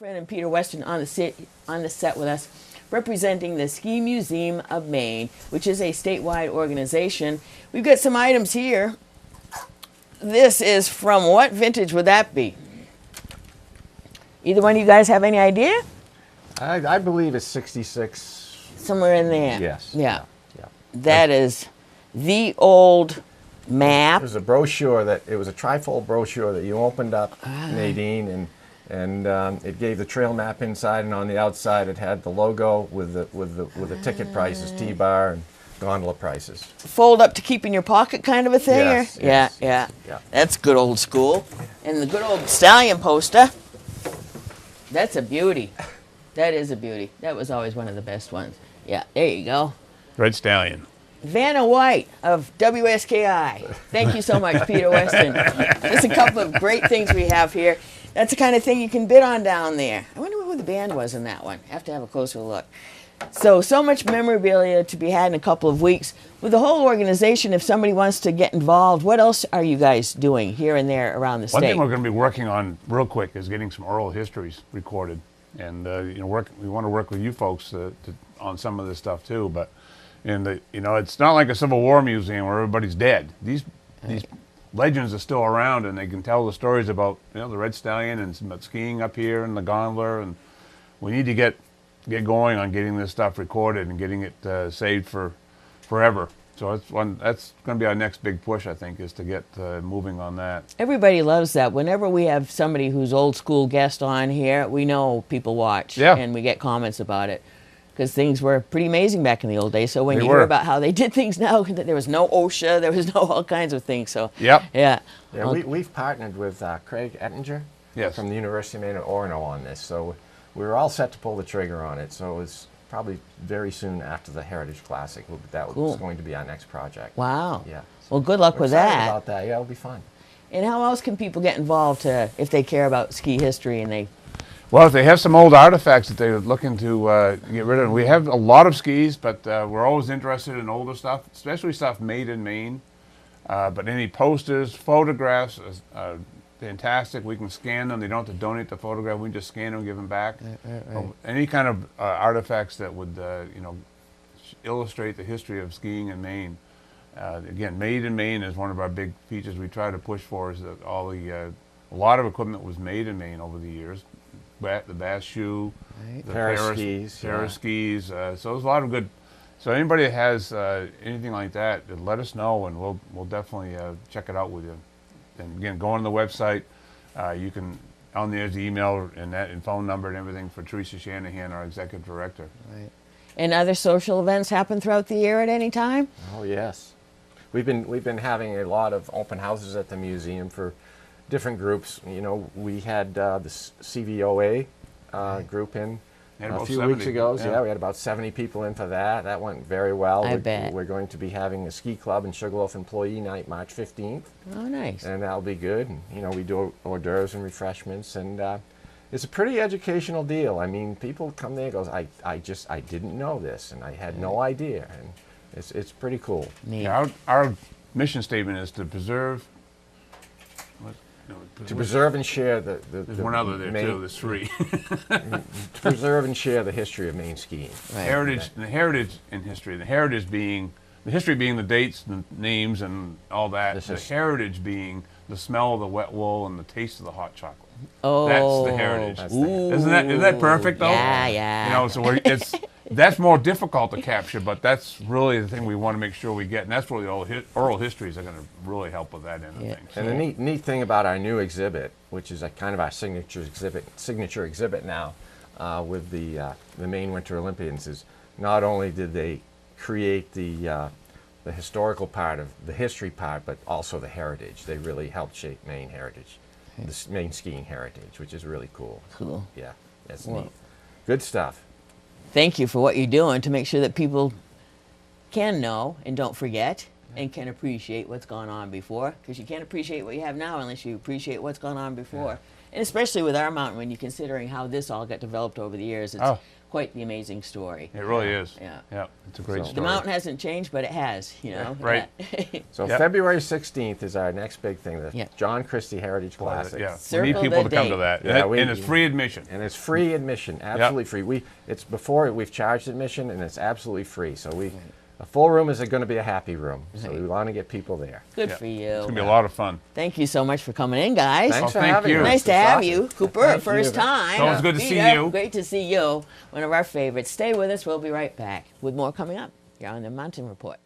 Fred and Peter Weston on the set with us, representing the Ski Museum of Maine, which is a statewide organization. We've got some items here. This is from what vintage would that be? Either one of you guys have any idea? I believe it's 66. Somewhere in there. Yes. Yeah. Yeah. That is the old map. It was a brochure it was a trifold brochure that you opened up, Nadine, and it gave the trail map inside, and on the outside it had the logo with the ticket prices, T-bar and gondola prices. Fold up to keep in your pocket kind of a thing? Yes, or? yes, Yeah. yeah. That's good old school. And the good old stallion poster. That's a beauty. That is a beauty. That was always one of the best ones. Yeah, there you go. Red Stallion. Vanna White of WSKI. Thank you so much, Peter Weston. Just a couple of great things we have here. That's the kind of thing you can bid on down there. I wonder who the band was in that one. I have to have a closer look. So much memorabilia to be had in a couple of weeks. With the whole organization, if somebody wants to get involved, what else are you guys doing here and there around the state? One thing we're going to be working on real quick is getting some oral histories recorded. And we want to work with you folks on some of this stuff too. But it's not like a Civil War museum where everybody's dead. These legends are still around, and they can tell the stories about the Red Stallion and about skiing up here and the gondola. And we need to get going on getting this stuff recorded and getting it saved for forever. So that's going to be our next big push, I think, is to get moving on that. Everybody loves that. Whenever we have somebody who's old school guest on here, we know people watch, and we get comments about it. Because things were pretty amazing back in the old days. So when you hear about how they did things now, there was no OSHA, there was no all kinds of things. So We've partnered with Craig Ettinger from the University of Maine at Orono on this. So we're all set to pull the trigger on it. So it's probably very soon after the Heritage Classic. That was going to be our next project. Wow. Yeah. Well, good luck with that. About that. Yeah, it'll be fun. And how else can people get involved if they care about ski history and they? Well, if they have some old artifacts that they're looking to get rid of, we have a lot of skis, but we're always interested in older stuff, especially stuff made in Maine. But any posters, photographs, fantastic. We can scan them. They don't have to donate the photograph. We can just scan them and give them back. Right. Any kind of artifacts that would, illustrate the history of skiing in Maine. Again, made in Maine is one of our big features we try to push for. Is that a lot of equipment was made in Maine over the years. The Bass Shoe, the Paris skis. So there's a lot of good. So anybody that has anything like that, let us know, and we'll definitely check it out with you. And again, go on the website. You can there's the email and phone number and everything for Teresa Shanahan, our executive director. Right. And other social events happen throughout the year at any time? Oh yes, we've been having a lot of open houses at the museum for different groups. We had the CVOA group in a few weeks ago. Yeah, we had about 70 people in for that. That went very well. I bet. We're going to be having a ski club and Sugarloaf employee night March 15th. Oh, nice. And that'll be good. And, we do hors d'oeuvres and refreshments, and it's a pretty educational deal. I mean, people come there and goes, I didn't know this, and I had no idea, and it's pretty cool. Yeah, our mission statement is to preserve. To preserve and share there's one other there too. There's three. To preserve and share the history of Maine skiing. Right. Heritage in history. The history being the dates, the names, and all that. The heritage being the smell of the wet wool and the taste of the hot chocolate. Oh, that's the heritage. Isn't that perfect though? Yeah. So that's more difficult to capture, but that's really the thing we want to make sure we get, and that's where the oral histories are going to really help with that end of things. And the neat thing about our new exhibit, which is kind of our signature exhibit now, with the Maine Winter Olympians, is not only did they create the historical part of the history part, but also the heritage. They really helped shape Maine heritage, the Maine skiing heritage, which is really cool. Cool. Yeah, that's neat. Good stuff. Thank you for what you're doing to make sure that people can know and don't forget and can appreciate what's gone on before, because you can't appreciate what you have now unless you appreciate what's gone on before. And especially with our mountain, when you're considering how this all got developed over the years, it's quite the amazing story. It really is. Yeah. Yeah. It's a great story. The mountain hasn't changed, but it has, you know. Right. So February 16th is our next big thing, the Yeah. John Christie Heritage Classic. Yeah. Circle We need people the to come date. to that. Yeah, and it's free admission. And it's free admission, absolutely free. It's before we've charged admission, and it's absolutely free. So a full room is going to be a happy room. So we want to get people there. Good Yeah. for you. It's going to be a lot of fun. Thank you so much for coming in, guys. Thanks for thank having you. us. Nice to It's have awesome. you. Cooper, Thank first you. time. It's always good to see Peter, you. Great to see you. One of our favorites. Stay with us. We'll be right back with more coming up here on the Mountain Report.